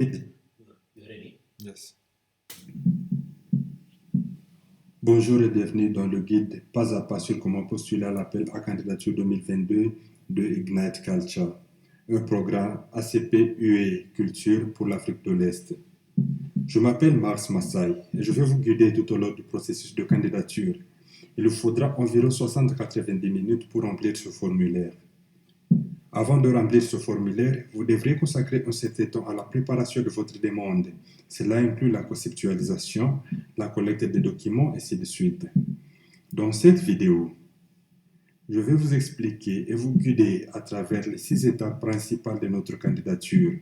You ready? Yes. Bonjour et bienvenue dans le guide pas à pas sur comment postuler à l'appel à candidature 2022 de Ignite Culture, un programme ACP-UE Culture pour l'Afrique de l'Est. Je m'appelle Mars Massaï et je vais vous guider tout au long du processus de candidature. Il vous faudra environ 60-90 minutes pour remplir ce formulaire. Avant de remplir ce formulaire, vous devrez consacrer un certain temps à la préparation de votre demande. Cela inclut la conceptualisation, la collecte des documents, et ainsi de suite. Dans cette vidéo, je vais vous expliquer et vous guider à travers les 6 étapes principales de notre candidature,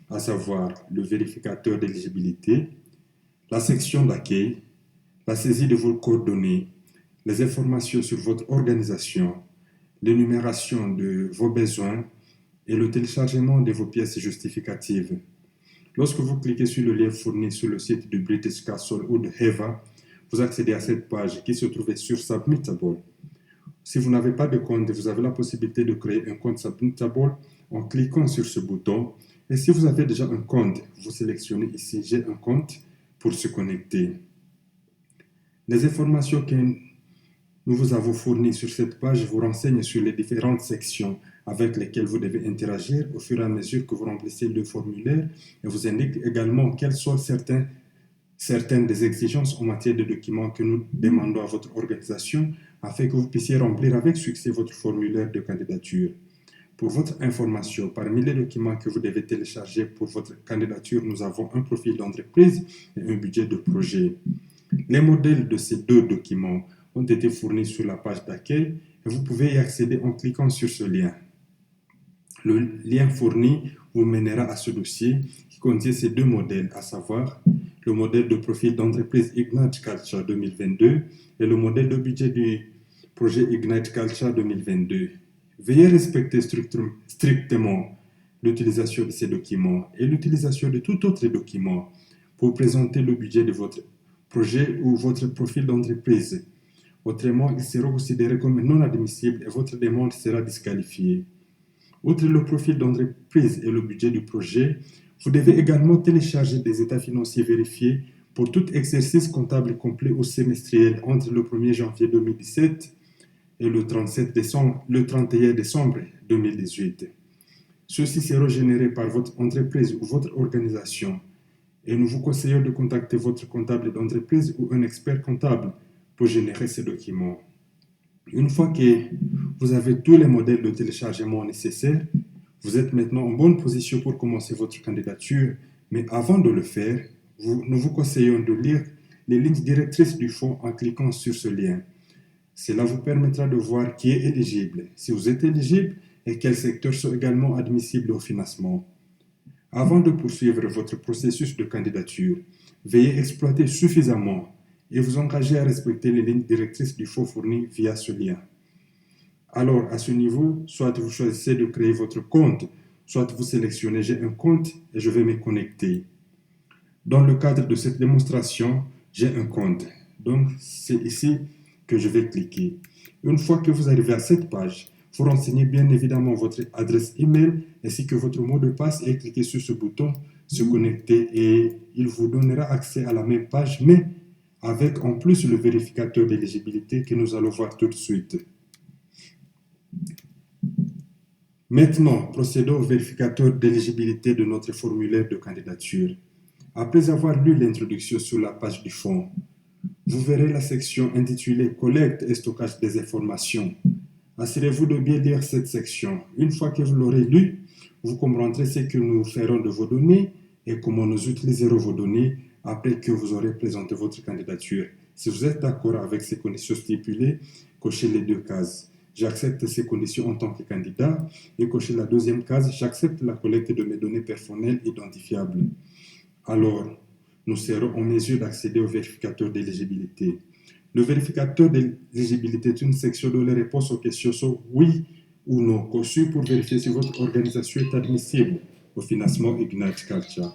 à savoir le vérificateur d'éligibilité, la section d'accueil, la saisie de vos coordonnées, les informations sur votre organisation, l'énumération de vos besoins et le téléchargement de vos pièces justificatives. Lorsque vous cliquez sur le lien fourni sur le site du British Council ou de HEVA, vous accédez à cette page qui se trouve sur Submittable. Si vous n'avez pas de compte, vous avez la possibilité de créer un compte Submittable en cliquant sur ce bouton. Et si vous avez déjà un compte, vous sélectionnez ici « J'ai un compte » pour se connecter. Les informations que nous vous avons fournies sur cette page vous renseignent sur les différentes sections avec lesquelles vous devez interagir au fur et à mesure que vous remplissez le formulaire et vous indique également quelles sont certaines des exigences en matière de documents que nous demandons à votre organisation afin que vous puissiez remplir avec succès votre formulaire de candidature. Pour votre information, parmi les documents que vous devez télécharger pour votre candidature, nous avons un profil d'entreprise et un budget de projet. Les modèles de ces deux documents ont été fournis sur la page d'accueil et vous pouvez y accéder en cliquant sur ce lien. Le lien fourni vous mènera à ce dossier qui contient ces deux modèles, à savoir le modèle de profil d'entreprise Ignite Culture 2022 et le modèle de budget du projet Ignite Culture 2022. Veuillez respecter strictement l'utilisation de ces documents et l'utilisation de tout autre document pour présenter le budget de votre projet ou votre profil d'entreprise. Autrement, il sera considéré comme non admissible et votre demande sera disqualifiée. Outre le profil d'entreprise et le budget du projet, vous devez également télécharger des états financiers vérifiés pour tout exercice comptable complet ou semestriel entre le 1er janvier 2017 et le 31 décembre 2018. Ceux-ci seront générés par votre entreprise ou votre organisation et nous vous conseillons de contacter votre comptable d'entreprise ou un expert comptable pour générer ces documents. Une fois que vous avez tous les modèles de téléchargement nécessaires, vous êtes maintenant en bonne position pour commencer votre candidature, mais avant de le faire, nous vous conseillons de lire les lignes directrices du fonds en cliquant sur ce lien. Cela vous permettra de voir qui est éligible, si vous êtes éligible et quels secteurs sont également admissibles au financement. Avant de poursuivre votre processus de candidature, veuillez exploiter suffisamment et vous engager à respecter les lignes directrices du fonds fournies via ce lien. Alors, à ce niveau, soit vous choisissez de créer votre compte, soit vous sélectionnez « J'ai un compte et je vais me connecter ». Dans le cadre de cette démonstration, j'ai un compte. Donc, c'est ici que je vais cliquer. Une fois que vous arrivez à cette page, vous renseignez bien évidemment votre adresse email ainsi que votre mot de passe et cliquez sur ce bouton « Se connecter » et il vous donnera accès à la même page, mais avec en plus le vérificateur d'éligibilité que nous allons voir tout de suite. Maintenant, procédons au vérificateur d'éligibilité de notre formulaire de candidature. Après avoir lu l'introduction sur la page du fond, vous verrez la section intitulée « Collecte et stockage des informations ». Assurez-vous de bien lire cette section. Une fois que vous l'aurez lu, vous comprendrez ce que nous ferons de vos données et comment nous utiliserons vos données après que vous aurez présenté votre candidature. Si vous êtes d'accord avec ces conditions stipulées, cochez les deux cases. J'accepte ces conditions en tant que candidat et cochez la deuxième case, j'accepte la collecte de mes données personnelles identifiables. Alors, nous serons en mesure d'accéder au vérificateur d'éligibilité. Le vérificateur d'éligibilité est une section dont les réponses aux questions sont oui ou non, conçues pour vérifier si votre organisation est admissible au financement Ignite Culture.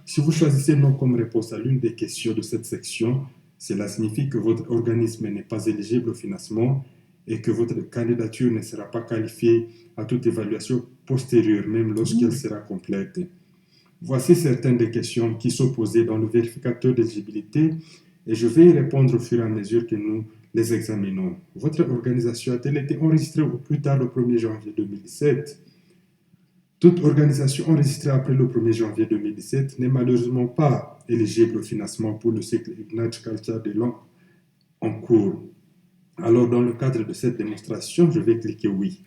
Si vous choisissez non comme réponse à l'une des questions de cette section, cela signifie que votre organisme n'est pas éligible au financement et que votre candidature ne sera pas qualifiée à toute évaluation postérieure, même lorsqu'elle sera complète. Voici certaines des questions qui sont posées dans le vérificateur d'éligibilité et je vais y répondre au fur et à mesure que nous les examinons. Votre organisation a-t-elle été enregistrée au plus tard le 1er janvier 2017? Toute organisation enregistrée après le 1er janvier 2017 n'est malheureusement pas éligible au financement pour le cycle Ignite Culture de l'an en cours. Alors, dans le cadre de cette démonstration, je vais cliquer oui.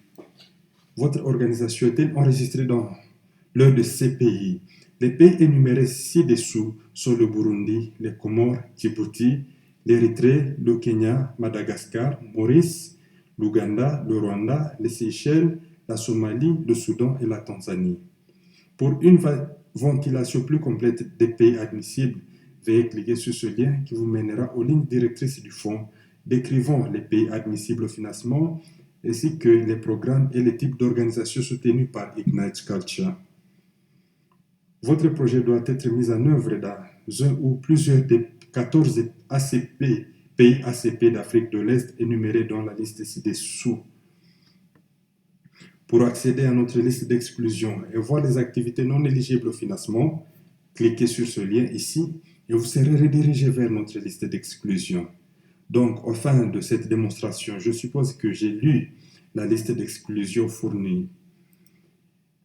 Votre organisation est-elle enregistrée dans l'un de ces pays? Les pays énumérés ci-dessous sont le Burundi, les Comores, Djibouti, l'Érythrée, le Kenya, Madagascar, Maurice, l'Ouganda, le Rwanda, les Seychelles, la Somalie, le Soudan et la Tanzanie. Pour une ventilation plus complète des pays admissibles, veuillez cliquer sur ce lien qui vous mènera aux lignes directrices du fonds décrivant les pays admissibles au financement ainsi que les programmes et les types d'organisations soutenus par Ignite Culture. Votre projet doit être mis en œuvre dans un ou plusieurs des 14 pays ACP d'Afrique de l'Est énumérés dans la liste ci-dessous. Pour accéder à notre liste d'exclusion et voir les activités non éligibles au financement, cliquez sur ce lien ici et vous serez redirigé vers notre liste d'exclusion. Donc, au fin de cette démonstration, je suppose que j'ai lu la liste d'exclusion fournie.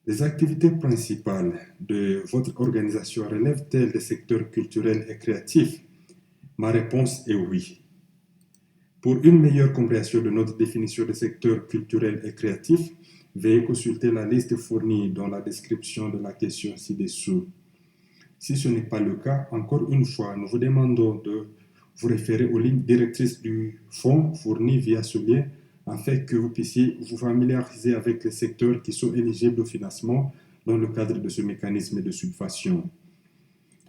Les activités principales de votre organisation relèvent-elles des secteurs culturels et créatifs? Ma réponse est oui. Pour une meilleure compréhension de notre définition des secteurs culturels et créatifs, veuillez consulter la liste fournie dans la description de la question ci-dessous. Si ce n'est pas le cas, encore une fois, nous vous demandons de vous référer aux lignes directrices du fonds fournies via ce lien afin que vous puissiez vous familiariser avec les secteurs qui sont éligibles au financement dans le cadre de ce mécanisme de subvention.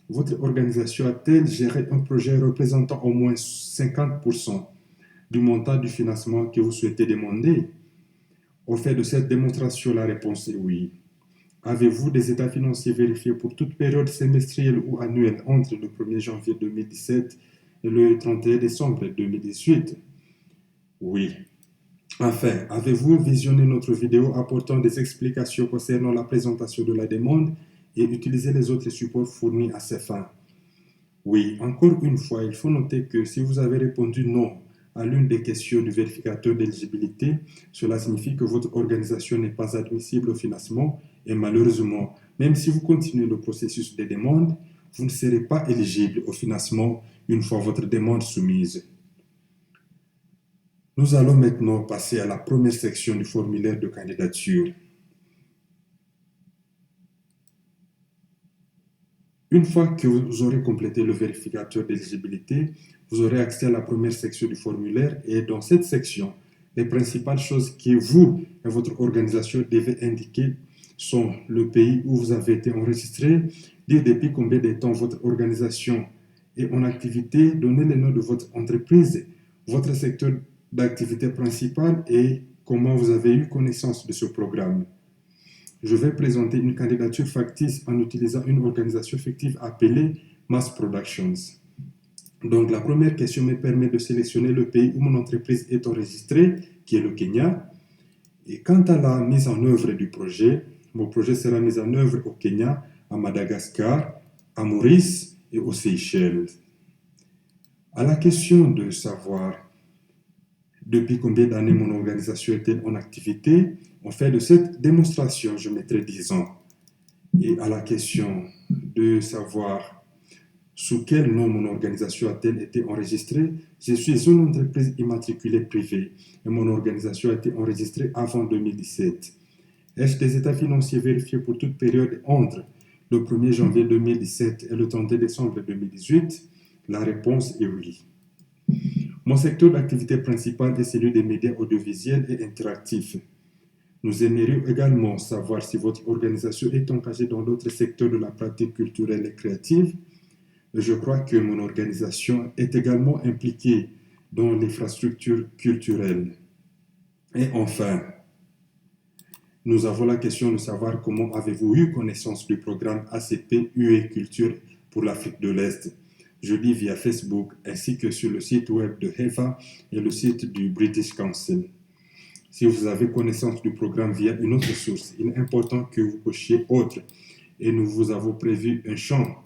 Votre organisation a-t-elle géré un projet représentant au moins 50% du montant du financement que vous souhaitez demander? Au fait de cette démonstration, la réponse est oui. Avez-vous des états financiers vérifiés pour toute période semestrielle ou annuelle entre le 1er janvier 2017 et le 31 décembre 2018? Oui. Enfin, avez-vous visionné notre vidéo apportant des explications concernant la présentation de la demande et utilisé les autres supports fournis à ces fins? Oui. Encore une fois, il faut noter que si vous avez répondu non à l'une des questions du vérificateur d'éligibilité, cela signifie que votre organisation n'est pas admissible au financement et malheureusement, même si vous continuez le processus de demande, vous ne serez pas éligible au financement une fois votre demande soumise. Nous allons maintenant passer à la première section du formulaire de candidature. Une fois que vous aurez complété le vérificateur d'éligibilité, vous aurez accès à la première section du formulaire et dans cette section, les principales choses que vous et votre organisation devez indiquer sont le pays où vous avez été enregistré, dire depuis combien de temps votre organisation est en activité, donner le nom de votre entreprise, votre secteur d'activité principale et comment vous avez eu connaissance de ce programme. Je vais présenter une candidature factice en utilisant une organisation fictive appelée Mass Productions. Donc, la première question me permet de sélectionner le pays où mon entreprise est enregistrée, qui est le Kenya. Et quant à la mise en œuvre du projet, mon projet sera mis en œuvre au Kenya, à Madagascar, à Maurice et aux Seychelles. À la question de savoir depuis combien d'années mon organisation est en activité, en fait de cette démonstration, je mettrai 10 ans. Et à la question de savoir sous quel nom mon organisation a-t-elle été enregistrée, je suis une entreprise immatriculée privée et mon organisation a été enregistrée avant 2017. Ai-je des états financiers vérifiés pour toute période entre le 1er janvier 2017 et le 31 décembre 2018? La réponse est oui. Mon secteur d'activité principale est celui des médias audiovisuels et interactifs. Nous aimerions également savoir si votre organisation est engagée dans d'autres secteurs de la pratique culturelle et créative. Je crois que mon organisation est également impliquée dans l'infrastructure culturelle. Et enfin, nous avons la question de savoir comment avez-vous eu connaissance du programme ACP UE Culture pour l'Afrique de l'Est. Je lis via Facebook ainsi que sur le site web de HEVA et le site du British Council. Si vous avez connaissance du programme via une autre source, il est important que vous cochiez autre et nous vous avons prévu un champ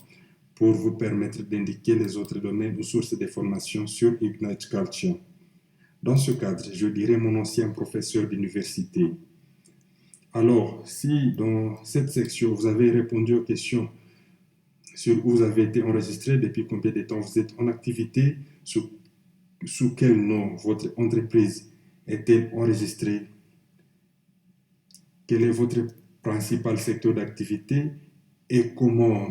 pour vous permettre d'indiquer les autres domaines ou sources d'informations sur Ignite Culture. Dans ce cadre, je dirai mon ancien professeur d'université. Alors, si dans cette section, vous avez répondu aux questions sur où vous avez été enregistré, depuis combien de temps vous êtes en activité, sous quel nom votre entreprise est-elle enregistrée, quel est votre principal secteur d'activité et comment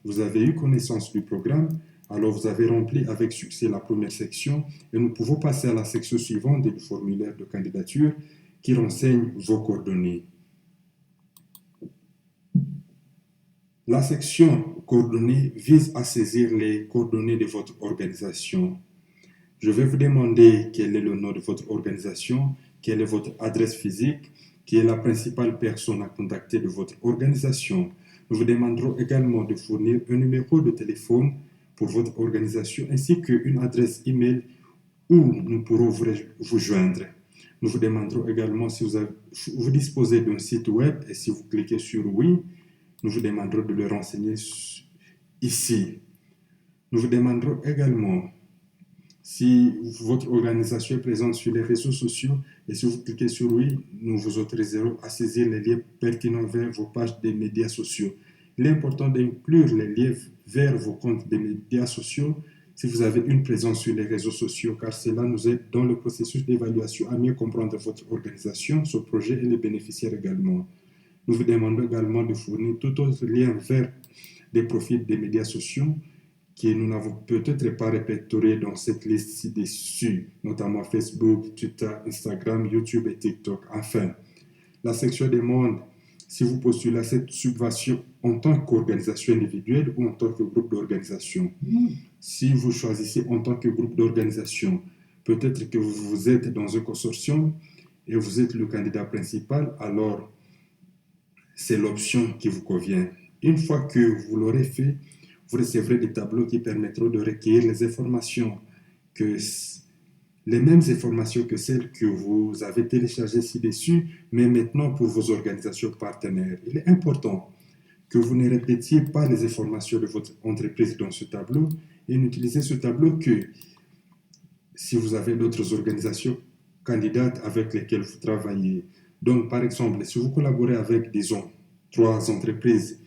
vous avez eu connaissance du programme, alors vous avez rempli avec succès la première section et nous pouvons passer à la section suivante du formulaire de candidature qui renseigne vos coordonnées. La section coordonnées vise à saisir les coordonnées de votre organisation. Je vais vous demander quel est le nom de votre organisation, quelle est votre adresse physique, qui est la principale personne à contacter de votre organisation. Nous vous demanderons également de fournir un numéro de téléphone pour votre organisation ainsi qu'une adresse email où nous pourrons vous joindre. Nous vous demanderons également si vous disposez d'un site web et si vous cliquez sur oui, nous vous demanderons de le renseigner ici. Nous vous demanderons également si votre organisation est présente sur les réseaux sociaux et si vous cliquez sur oui, nous vous autoriserons à saisir les liens pertinents vers vos pages des médias sociaux. Il est important d'inclure les liens vers vos comptes des médias sociaux si vous avez une présence sur les réseaux sociaux, car cela nous aide dans le processus d'évaluation à mieux comprendre votre organisation, son projet et les bénéficiaires également. Nous vous demandons également de fournir tout autre lien vers des profils des médias sociaux que nous n'avons peut-être pas répertoriés dans cette liste ci-dessus, notamment Facebook, Twitter, Instagram, YouTube et TikTok. Enfin, la section demande si vous postulez à cette subvention en tant qu'organisation individuelle ou en tant que groupe d'organisation. Si vous choisissez en tant que groupe d'organisation, peut-être que vous êtes dans un consortium et vous êtes le candidat principal, alors c'est l'option qui vous convient. Une fois que vous l'aurez fait, vous recevrez des tableaux qui permettront de recueillir les mêmes informations que celles que vous avez téléchargées ci-dessus, mais maintenant pour vos organisations partenaires. Il est important que vous ne répétiez pas les informations de votre entreprise dans ce tableau et n'utilisez ce tableau que si vous avez d'autres organisations candidates avec lesquelles vous travaillez. Donc, par exemple, si vous collaborez avec, disons, 3 entreprises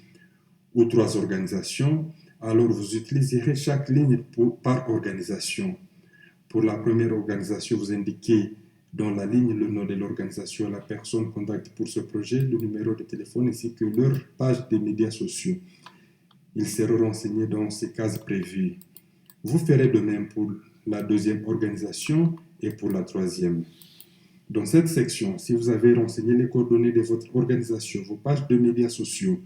ou 3 organisations, alors vous utiliserez chaque ligne par organisation. Pour la première organisation, vous indiquez dans la ligne le nom de l'organisation, la personne contact pour ce projet, le numéro de téléphone ainsi que leur page des médias sociaux. Ils seront renseignés dans ces cases prévues. Vous ferez de même pour la deuxième organisation et pour la troisième. Dans cette section, si vous avez renseigné les coordonnées de votre organisation, vos pages de médias sociaux,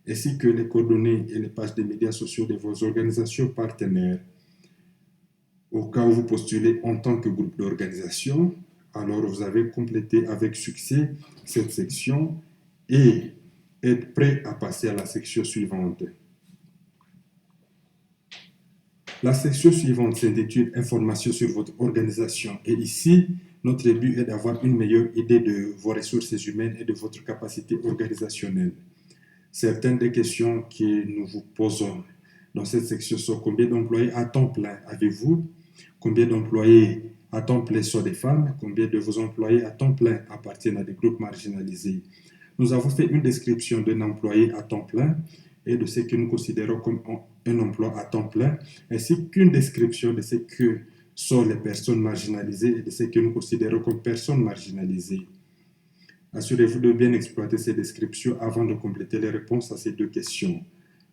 ainsi que les coordonnées et les pages des médias sociaux de vos organisations partenaires, au cas où vous postulez en tant que groupe d'organisation, alors vous avez complété avec succès cette section et êtes prêt à passer à la section suivante. La section suivante s'intitule Informations sur votre organisation et ici, notre but est d'avoir une meilleure idée de vos ressources humaines et de votre capacité organisationnelle. Certaines des questions que nous vous posons dans cette section sont combien d'employés à temps plein avez-vous? Combien d'employés à temps plein sont des femmes? Combien de vos employés à temps plein appartiennent à des groupes marginalisés? Nous avons fait une description d'un employé à temps plein et de ce que nous considérons comme un emploi à temps plein, ainsi qu'une description de ce que sont les personnes marginalisées et de ce que nous considérons comme personnes marginalisées. Assurez-vous de bien exploiter ces descriptions avant de compléter les réponses à ces 2 questions.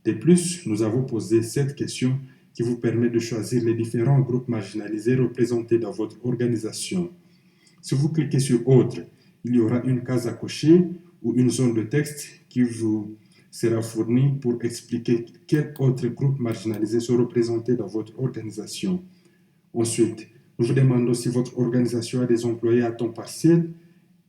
De plus, nous avons posé 7 questions qui vous permettent de choisir les différents groupes marginalisés représentés dans votre organisation. Si vous cliquez sur Autre, il y aura une case à cocher ou une zone de texte qui vous sera fournie pour expliquer quels autres groupes marginalisés sont représentés dans votre organisation. Ensuite, nous vous demandons si votre organisation a des employés à temps partiel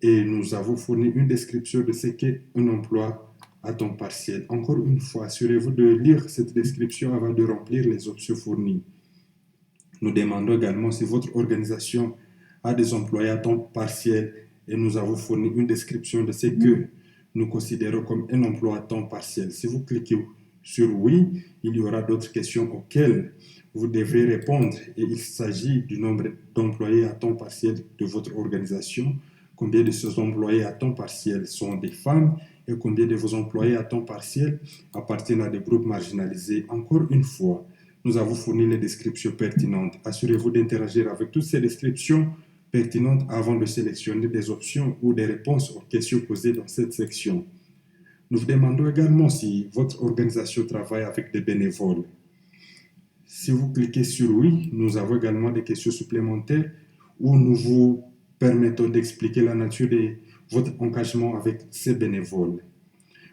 et nous avons fourni une description de ce qu'est un emploi à temps partiel. Encore une fois, assurez-vous de lire cette description avant de remplir les options fournies. Nous demandons également si votre organisation a des employés à temps partiel et nous avons fourni une description de ce que nous considérons comme un emploi à temps partiel. Si vous cliquez sur oui, il y aura d'autres questions auxquelles vous devrez répondre et il s'agit du nombre d'employés à temps partiel de votre organisation, combien de ces employés à temps partiel sont des femmes et combien de vos employés à temps partiel appartiennent à des groupes marginalisés. Encore une fois, nous avons fourni les descriptions pertinentes. Assurez-vous d'interagir avec toutes ces descriptions pertinentes avant de sélectionner des options ou des réponses aux questions posées dans cette section. Nous vous demandons également si votre organisation travaille avec des bénévoles. Si vous cliquez sur oui, nous avons également des questions supplémentaires où nous vous permettons d'expliquer la nature de votre engagement avec ces bénévoles.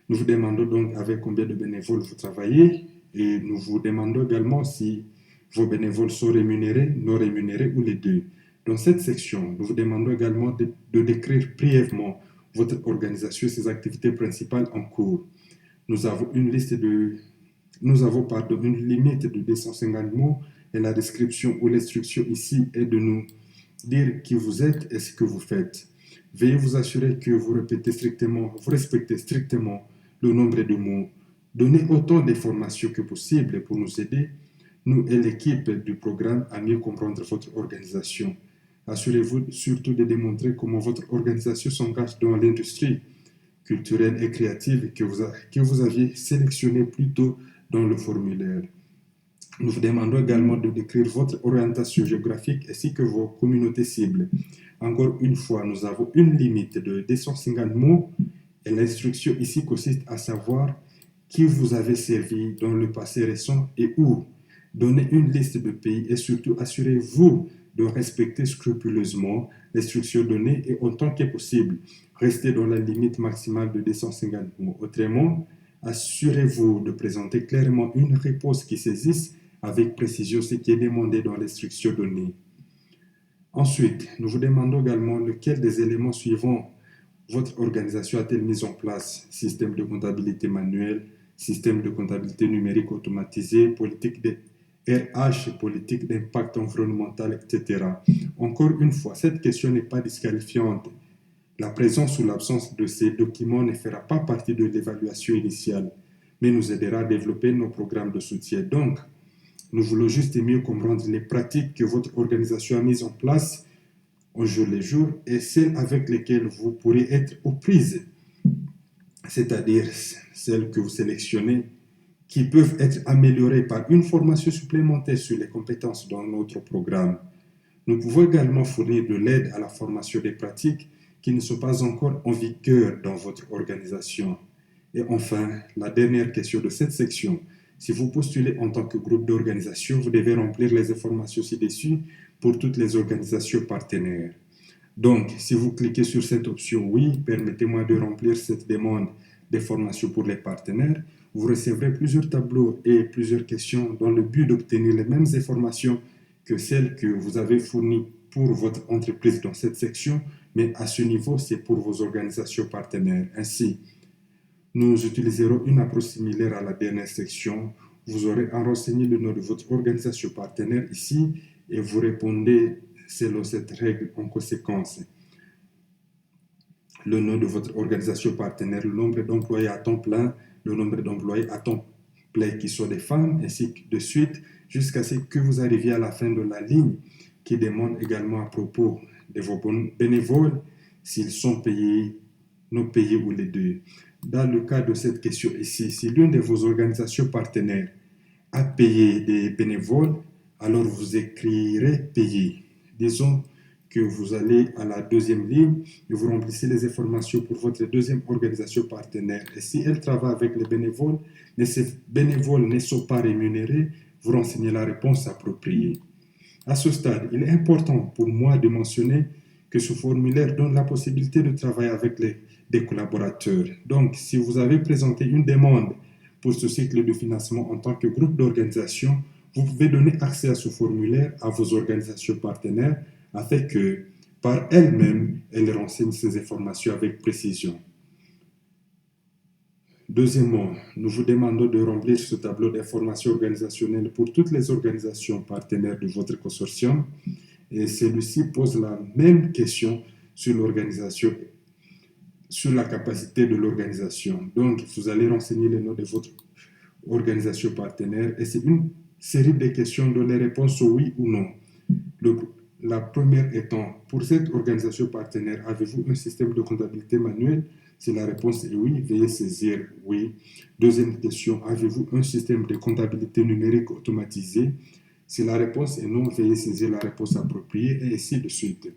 Nous vous demandons donc avec combien de bénévoles vous travaillez et nous vous demandons également si vos bénévoles sont rémunérés, non rémunérés ou les deux. Dans cette section, nous vous demandons également de décrire brièvement votre organisation et ses activités principales en cours. Nous avons une limite de 250 mots et la description ou l'instruction ici est de nous dire qui vous êtes et ce que vous faites. Veuillez vous assurer que vous respectez strictement le nombre de mots. Donnez autant d'informations que possible pour nous aider, nous et l'équipe du programme, à mieux comprendre votre organisation. Assurez-vous surtout de démontrer comment votre organisation s'engage dans l'industrie culturelle et créative que vous aviez sélectionnée plus tôt dans le formulaire. Nous vous demandons également de décrire votre orientation géographique ainsi que vos communautés cibles. Encore une fois, nous avons une limite de 250 mots et l'instruction ici consiste à savoir qui vous avez servi dans le passé récent et où. Donnez une liste de pays et surtout assurez-vous de respecter scrupuleusement l'instruction donnée et autant que possible, restez dans la limite maximale de 250 mots. Autrement, assurez-vous de présenter clairement une réponse qui saisisse avec précision ce qui est demandé dans l'instruction donnée. Ensuite, nous vous demandons également lequel des éléments suivants votre organisation a-t-elle mis en place: système de comptabilité manuel, système de comptabilité numérique automatisé, politique de RH, politique d'impact environnemental, etc. Encore une fois, cette question n'est pas disqualifiante. La présence ou l'absence de ces documents ne fera pas partie de l'évaluation initiale, mais nous aidera à développer nos programmes de soutien. Donc, nous voulons juste mieux comprendre les pratiques que votre organisation a mises en place au jour le jour et celles avec lesquelles vous pourrez être aux prises, c'est-à-dire celles que vous sélectionnez qui peuvent être améliorées par une formation supplémentaire sur les compétences dans notre programme. Nous pouvons également fournir de l'aide à la formation des pratiques qui ne sont pas encore en vigueur dans votre organisation. Et enfin, la dernière question de cette section. Si vous postulez en tant que groupe d'organisation, vous devez remplir les informations ci-dessus pour toutes les organisations partenaires. Donc, si vous cliquez sur cette option « Oui, permettez-moi de remplir cette demande de formation pour les partenaires », vous recevrez plusieurs tableaux et plusieurs questions dans le but d'obtenir les mêmes informations que celles que vous avez fournies pour votre entreprise dans cette section, mais à ce niveau, c'est pour vos organisations partenaires. Ainsi, nous utiliserons une approche similaire à la dernière section. Vous aurez à renseigner le nom de votre organisation partenaire ici et vous répondez selon cette règle en conséquence. Le nom de votre organisation partenaire, le nombre d'employés à temps plein, le nombre d'employés à temps plein qui sont des femmes, ainsi de suite, jusqu'à ce que vous arriviez à la fin de la ligne qui demande également à propos de vos bénévoles s'ils sont payés, non payés ou les deux. Dans le cas de cette question ici, si l'une de vos organisations partenaires a payé des bénévoles, alors vous écrirez payer. Disons que vous allez à la deuxième ligne et vous remplissez les informations pour votre deuxième organisation partenaire. Et si elle travaille avec les bénévoles, mais ces bénévoles ne sont pas rémunérés, vous renseignez la réponse appropriée. À ce stade, il est important pour moi de mentionner que ce formulaire donne la possibilité de travailler avec des collaborateurs. Donc, si vous avez présenté une demande pour ce cycle de financement en tant que groupe d'organisation, vous pouvez donner accès à ce formulaire à vos organisations partenaires afin que, par elles-mêmes, elles renseignent ces informations avec précision. Deuxièmement, nous vous demandons de remplir ce tableau d'informations organisationnelles pour toutes les organisations partenaires de votre consortium. Et celui-ci pose la même question sur l'organisation sur la capacité de l'organisation. Donc, vous allez renseigner le nom de votre organisation partenaire et c'est une série de questions dont les réponses sont oui ou non. Le, la première étant, pour cette organisation partenaire, avez-vous un système de comptabilité manuel? Si la réponse est oui, veuillez saisir oui. Deuxième question, avez-vous un système de comptabilité numérique automatisé? Si la réponse est non, veuillez saisir la réponse appropriée et ainsi de suite.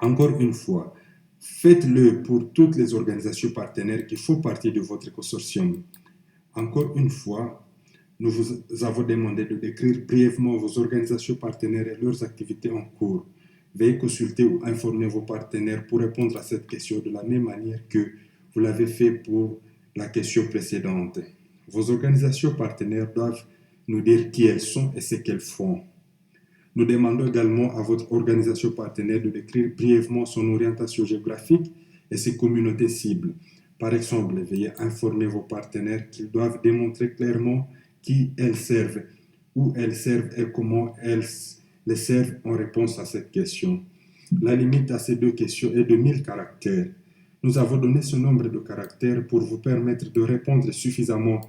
Encore une fois, faites-le pour toutes les organisations partenaires qui font partie de votre consortium. Encore une fois, nous vous avons demandé de décrire brièvement vos organisations partenaires et leurs activités en cours. Veuillez consulter ou informer vos partenaires pour répondre à cette question de la même manière que vous l'avez fait pour la question précédente. Vos organisations partenaires doivent nous dire qui elles sont et ce qu'elles font. Nous demandons également à votre organisation partenaire de décrire brièvement son orientation géographique et ses communautés cibles. Par exemple, veuillez informer vos partenaires qu'ils doivent démontrer clairement qui elles servent, où elles servent et comment elles les servent en réponse à cette question. La limite à ces deux questions est de 1000 caractères. Nous avons donné ce nombre de caractères pour vous permettre de répondre suffisamment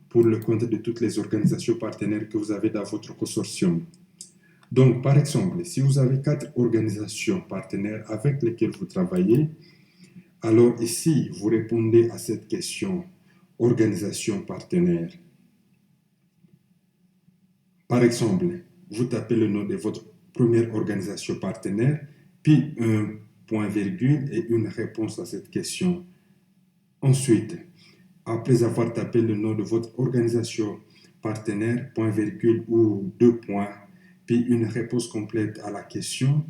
pour le compte de toutes les organisations partenaires que vous avez dans votre consortium. Donc, par exemple, si vous avez 4 organisations partenaires avec lesquelles vous travaillez, alors ici, vous répondez à cette question, organisation partenaire. Par exemple, vous tapez le nom de votre première organisation partenaire, puis un point-virgule et une réponse à cette question. Ensuite, après avoir tapé le nom de votre organisation partenaire, point-virgule ou deux points, puis une réponse complète à la question,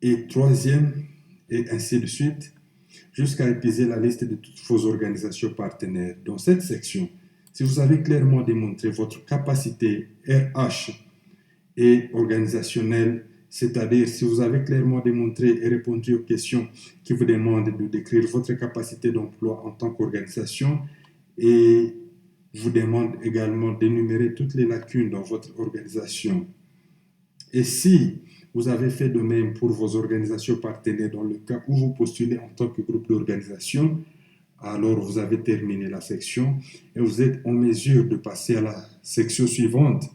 et troisième, et ainsi de suite, jusqu'à épuiser la liste de toutes vos organisations partenaires. Dans cette section, si vous avez clairement démontré votre capacité RH et organisationnelle, c'est-à-dire si vous avez clairement démontré et répondu aux questions qui vous demandent de décrire votre capacité d'emploi en tant qu'organisation et vous demande également d'énumérer toutes les lacunes dans votre organisation. Et si vous avez fait de même pour vos organisations partenaires dans le cas où vous postulez en tant que groupe d'organisation, alors vous avez terminé la section et vous êtes en mesure de passer à la section suivante,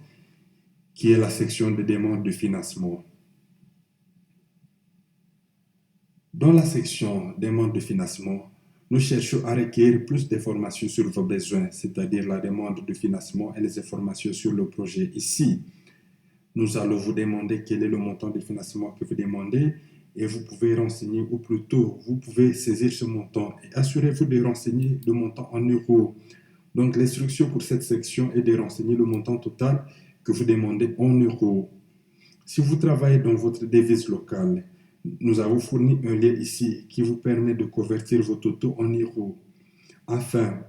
qui est la section de demande de financement. Dans la section demande de financement, nous cherchons à recueillir plus d'informations sur vos besoins, c'est-à-dire la demande de financement et les informations sur le projet. Ici, nous allons vous demander quel est le montant de financement que vous demandez et vous pouvez renseigner, ou plutôt, vous pouvez saisir ce montant et assurez-vous de renseigner le montant en euros. Donc, l'instruction pour cette section est de renseigner le montant total que vous demandez en euros. Si vous travaillez dans votre devise locale, nous avons fourni un lien ici qui vous permet de convertir vos totaux en euros. Enfin,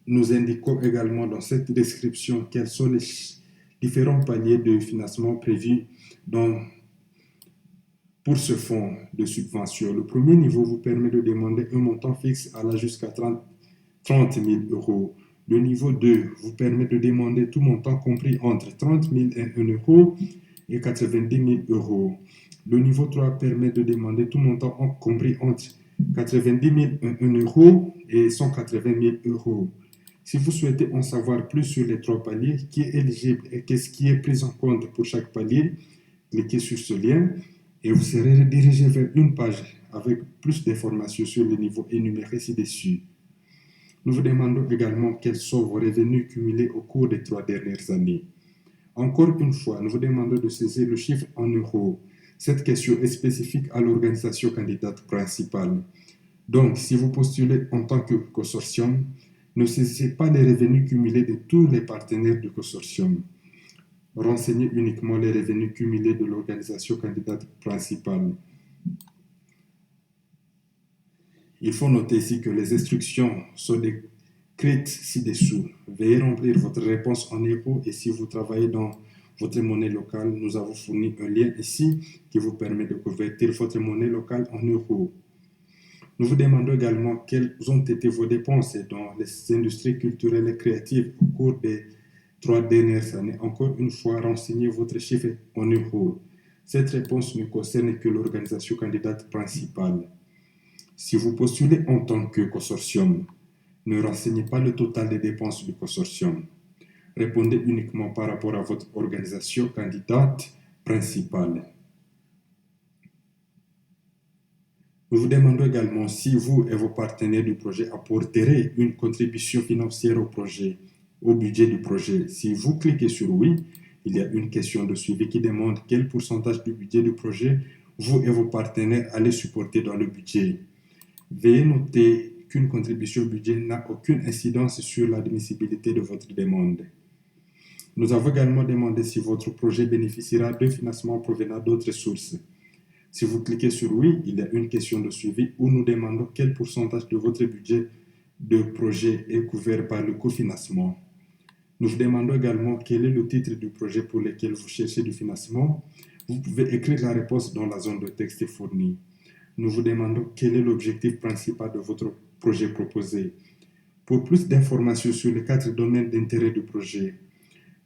nous indiquons également dans cette description quels sont les différents paliers de financement prévus pour ce fonds de subvention. Le premier niveau vous permet de demander un montant fixe allant jusqu'à 30 000 euros. Le niveau 2 vous permet de demander tout montant compris entre 30 000 et 1 euro et 90 000 euros. Le niveau 3 permet de demander tout montant compris entre 90 000 et 1 euro et 180 000 euros. Si vous souhaitez en savoir plus sur les 3 paliers, qui est éligible et qu'est-ce qui est pris en compte pour chaque palier, cliquez sur ce lien et vous serez redirigé vers une page avec plus d'informations sur les niveaux énumérés ci-dessus. Nous vous demandons également quels sont vos revenus cumulés au cours des 3 dernières années. Encore une fois, nous vous demandons de saisir le chiffre en euros. Cette question est spécifique à l'organisation candidate principale. Donc, si vous postulez en tant que consortium, ne saisissez pas les revenus cumulés de tous les partenaires du consortium. Renseignez uniquement les revenus cumulés de l'organisation candidate principale. Il faut noter ici que les instructions sont décrites ci-dessous. Veuillez remplir votre réponse en euros et si vous travaillez dans votre monnaie locale, nous avons fourni un lien ici qui vous permet de convertir votre monnaie locale en euros. Nous vous demandons également quelles ont été vos dépenses dans les industries culturelles et créatives au cours des 3 dernières années. Encore une fois, renseignez votre chiffre en euros. Cette réponse ne concerne que l'organisation candidate principale. Si vous postulez en tant que consortium, ne renseignez pas le total des dépenses du consortium. Répondez uniquement par rapport à votre organisation candidate principale. Nous vous demandons également si vous et vos partenaires du projet apporterez une contribution financière au projet, au budget du projet. Si vous cliquez sur oui, il y a une question de suivi qui demande quel pourcentage du budget du projet vous et vos partenaires allez supporter dans le budget. Veuillez noter qu'une contribution au budget n'a aucune incidence sur l'admissibilité de votre demande. Nous avons également demandé si votre projet bénéficiera de financements provenant d'autres sources. Si vous cliquez sur oui, il y a une question de suivi où nous demandons quel pourcentage de votre budget de projet est couvert par le cofinancement. Nous vous demandons également quel est le titre du projet pour lequel vous cherchez du financement. Vous pouvez écrire la réponse dans la zone de texte fournie. Nous vous demandons quel est l'objectif principal de votre projet proposé. Pour plus d'informations sur les 4 domaines d'intérêt du projet,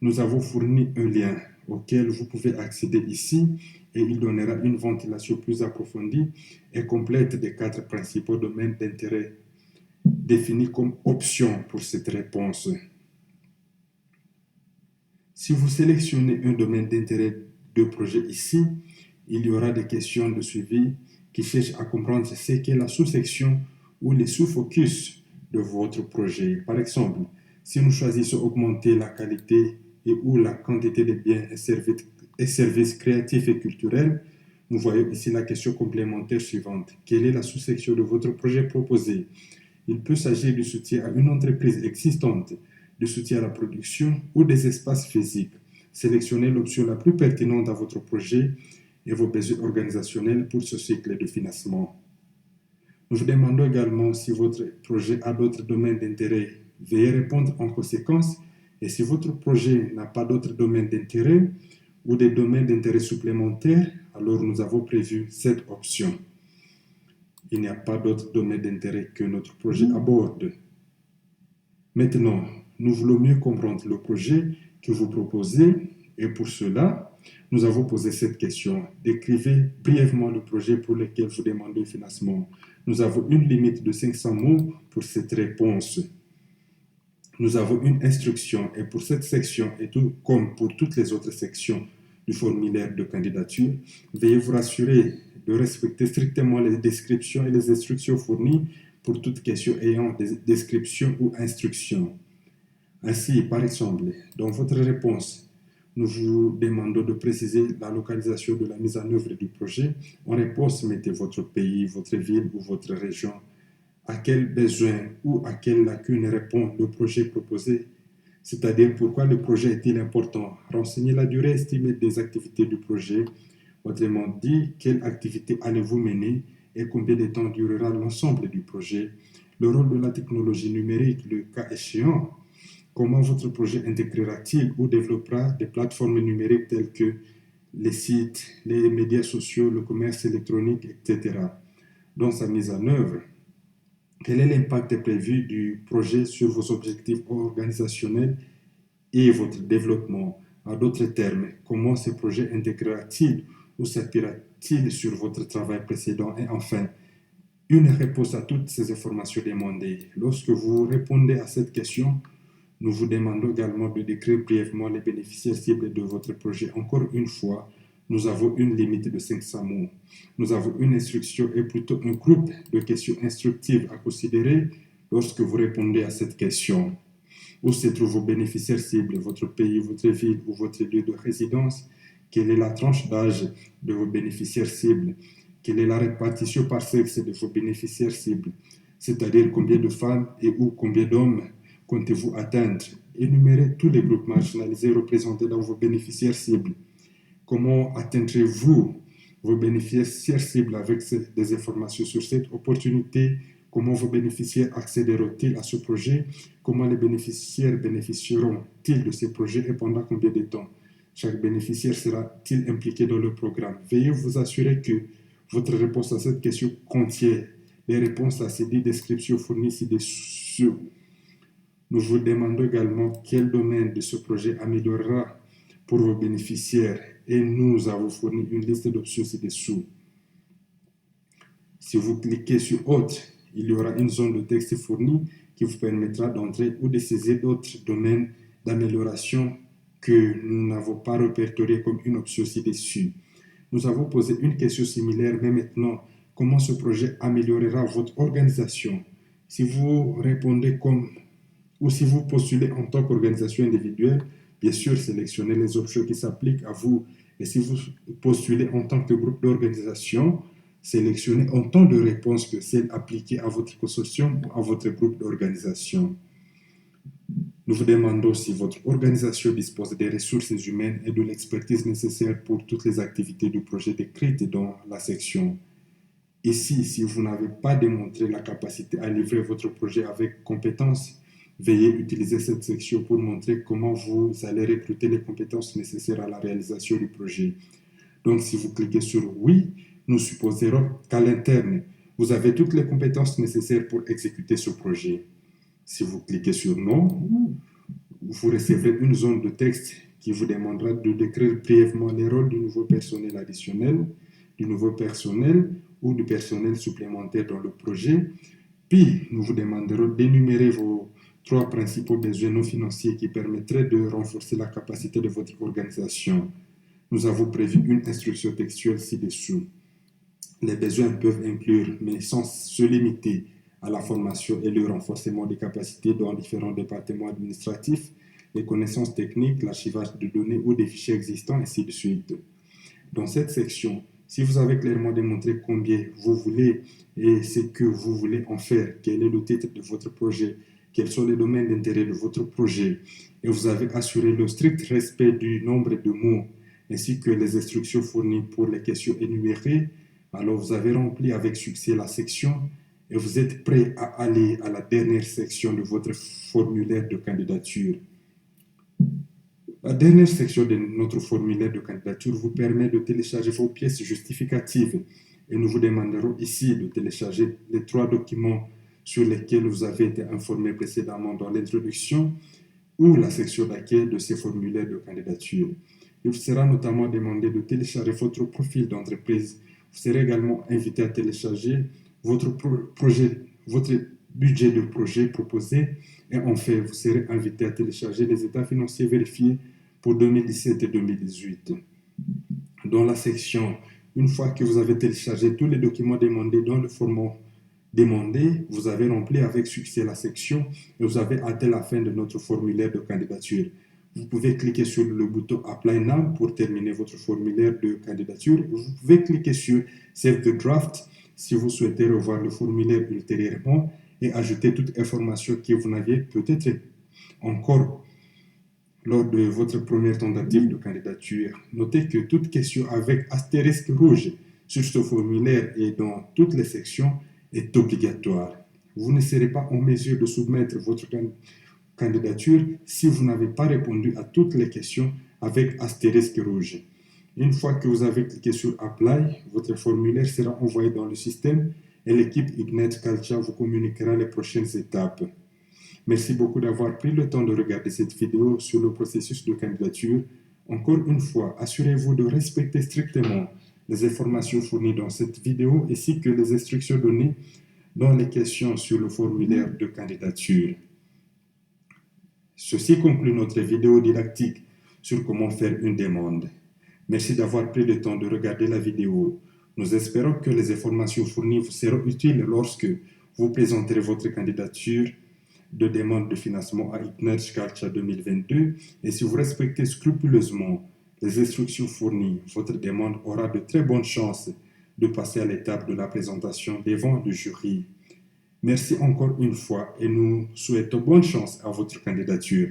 nous avons fourni un lien auquel vous pouvez accéder ici et il donnera une ventilation plus approfondie et complète des 4 principaux domaines d'intérêt définis comme options pour cette réponse. Si vous sélectionnez un domaine d'intérêt de projet ici, il y aura des questions de suivi qui cherchent à comprendre ce qu'est la sous-section ou les sous-focus de votre projet. Par exemple, si nous choisissons augmenter la qualité et ou la quantité de biens et services créatifs et culturels, nous voyons ici la question complémentaire suivante. Quelle est la sous-section de votre projet proposé? Il peut s'agir du soutien à une entreprise existante, du soutien à la production ou des espaces physiques. Sélectionnez l'option la plus pertinente à votre projet et vos besoins organisationnels pour ce cycle de financement. Nous vous demandons également si votre projet a d'autres domaines d'intérêt. Veuillez répondre en conséquence. Et si votre projet n'a pas d'autres domaines d'intérêt ou des domaines d'intérêt supplémentaires, alors nous avons prévu cette option. Il n'y a pas d'autres domaines d'intérêt que notre projet aborde. Maintenant, nous voulons mieux comprendre le projet que vous proposez et pour cela, nous avons posé cette question. Décrivez brièvement le projet pour lequel vous demandez le financement. Nous avons une limite de 500 mots pour cette réponse. Nous avons une instruction et pour cette section et tout comme pour toutes les autres sections du formulaire de candidature, veuillez vous rassurer de respecter strictement les descriptions et les instructions fournies pour toute question ayant des descriptions ou instructions. Ainsi, par exemple, dans votre réponse, nous vous demandons de préciser la localisation de la mise en œuvre du projet. En réponse, mettez votre pays, votre ville ou votre région. À quel besoin ou à quelle lacune répond le projet proposé, c'est-à-dire pourquoi le projet est-il important. Renseignez la durée estimée des activités du projet. Autrement dit, quelle activité allez-vous mener et combien de temps durera l'ensemble du projet. Le rôle de la technologie numérique, le cas échéant. Comment votre projet intégrera-t-il ou développera des plateformes numériques telles que les sites, les médias sociaux, le commerce électronique, etc. Dans sa mise en œuvre, quel est l'impact prévu du projet sur vos objectifs organisationnels et votre développement? En d'autres termes, comment ce projet intégrera-t-il ou s'appuiera-t-il sur votre travail précédent? Et enfin, une réponse à toutes ces informations demandées. Lorsque vous répondez à cette question, nous vous demandons également de décrire brièvement les bénéficiaires cibles de votre projet. Encore une fois, nous avons une limite de 500 mots. Nous avons une instruction et plutôt un groupe de questions instructives à considérer lorsque vous répondez à cette question. Où se trouvent vos bénéficiaires cibles, votre pays, votre ville ou votre lieu de résidence? Quelle est la tranche d'âge de vos bénéficiaires cibles? Quelle est la répartition par sexe de vos bénéficiaires cibles? C'est-à-dire combien de femmes et ou combien d'hommes comptez-vous atteindre? Énumérez tous les groupes marginalisés représentés dans vos bénéficiaires cibles. Comment atteindrez-vous vos bénéficiaires cibles avec des informations sur cette opportunité? Comment vos bénéficiaires accéderont-ils à ce projet? Comment les bénéficiaires bénéficieront-ils de ces projets et pendant combien de temps? Chaque bénéficiaire sera-t-il impliqué dans le programme? Veuillez vous assurer que votre réponse à cette question contient les réponses à ces 10 descriptions fournies ci-dessous. Nous vous demandons également quel domaine de ce projet améliorera pour vos bénéficiaires et nous avons fourni une liste d'options ci-dessous. Si vous cliquez sur Autre, il y aura une zone de texte fournie qui vous permettra d'entrer ou de saisir d'autres domaines d'amélioration que nous n'avons pas répertoriés comme une option ci-dessus. Nous avons posé une question similaire, mais maintenant, comment ce projet améliorera votre organisation? Si vous répondez comme ou si vous postulez en tant qu'organisation individuelle, bien sûr, sélectionnez les options qui s'appliquent à vous. Et si vous postulez en tant que groupe d'organisation, sélectionnez autant de réponses que celles appliquées à votre consortium ou à votre groupe d'organisation. Nous vous demandons si votre organisation dispose des ressources humaines et de l'expertise nécessaire pour toutes les activités du projet décrites dans la section. Ici, si vous n'avez pas démontré la capacité à livrer votre projet avec compétence, veuillez utiliser cette section pour montrer comment vous allez recruter les compétences nécessaires à la réalisation du projet. Donc, si vous cliquez sur oui, nous supposerons qu'à l'interne, vous avez toutes les compétences nécessaires pour exécuter ce projet. Si vous cliquez sur non, vous recevrez une zone de texte qui vous demandera de décrire brièvement les rôles du nouveau personnel additionnel, du nouveau personnel ou du personnel supplémentaire dans le projet. Puis, nous vous demanderons d'énumérer vos 3 principaux besoins non financiers qui permettraient de renforcer la capacité de votre organisation. Nous avons prévu une instruction textuelle ci-dessous. Les besoins peuvent inclure, mais sans se limiter à la formation et le renforcement des capacités dans différents départements administratifs, les connaissances techniques, l'archivage de données ou des fichiers existants, ainsi de suite. Dans cette section, si vous avez clairement démontré combien vous voulez et ce que vous voulez en faire, quel est le titre de votre projet, quels sont les domaines d'intérêt de votre projet, et vous avez assuré le strict respect du nombre de mots ainsi que les instructions fournies pour les questions énumérées, alors vous avez rempli avec succès la section et vous êtes prêt à aller à la dernière section de votre formulaire de candidature. La dernière section de notre formulaire de candidature vous permet de télécharger vos pièces justificatives et nous vous demanderons ici de télécharger les 3 documents sur lesquels vous avez été informé précédemment dans l'introduction ou la section d'accueil de ces formulaires de candidature. Il vous sera notamment demandé de télécharger votre profil d'entreprise. Vous serez également invité à télécharger votre budget de projet proposé et enfin, vous serez invité à télécharger les états financiers vérifiés pour 2017 et 2018. Dans la section, une fois que vous avez téléchargé tous les documents demandés dans le format demandé, vous avez rempli avec succès la section et vous avez atteint la fin de notre formulaire de candidature. Vous pouvez cliquer sur le bouton Apply Now pour terminer votre formulaire de candidature. Vous pouvez cliquer sur Save the Draft si vous souhaitez revoir le formulaire ultérieurement et ajouter toute information que vous n'aviez peut-être encore lors de votre première tentative de candidature. Notez que toute question avec astérisque rouge sur ce formulaire et dans toutes les sections est obligatoire. Vous ne serez pas en mesure de soumettre votre candidature si vous n'avez pas répondu à toutes les questions avec astérisque rouge. Une fois que vous avez cliqué sur Apply, votre formulaire sera envoyé dans le système et l'équipe Ignite Culture vous communiquera les prochaines étapes. Merci beaucoup d'avoir pris le temps de regarder cette vidéo sur le processus de candidature. Encore une fois, assurez-vous de respecter strictement les informations fournies dans cette vidéo ainsi que les instructions données dans les questions sur le formulaire de candidature. Ceci conclut notre vidéo didactique sur comment faire une demande. Merci d'avoir pris le temps de regarder la vidéo. Nous espérons que les informations fournies vous seront utiles lorsque vous présenterez votre candidature de demande de financement à Ignite Culture 2022 et si vous respectez scrupuleusement les instructions fournies, votre demande aura de très bonnes chances de passer à l'étape de la présentation devant le jury. Merci encore une fois et nous souhaitons bonne chance à votre candidature.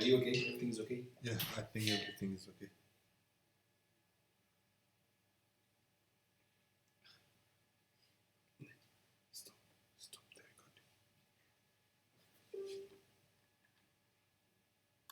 you okay? Everything is okay? Yeah, I think everything is okay.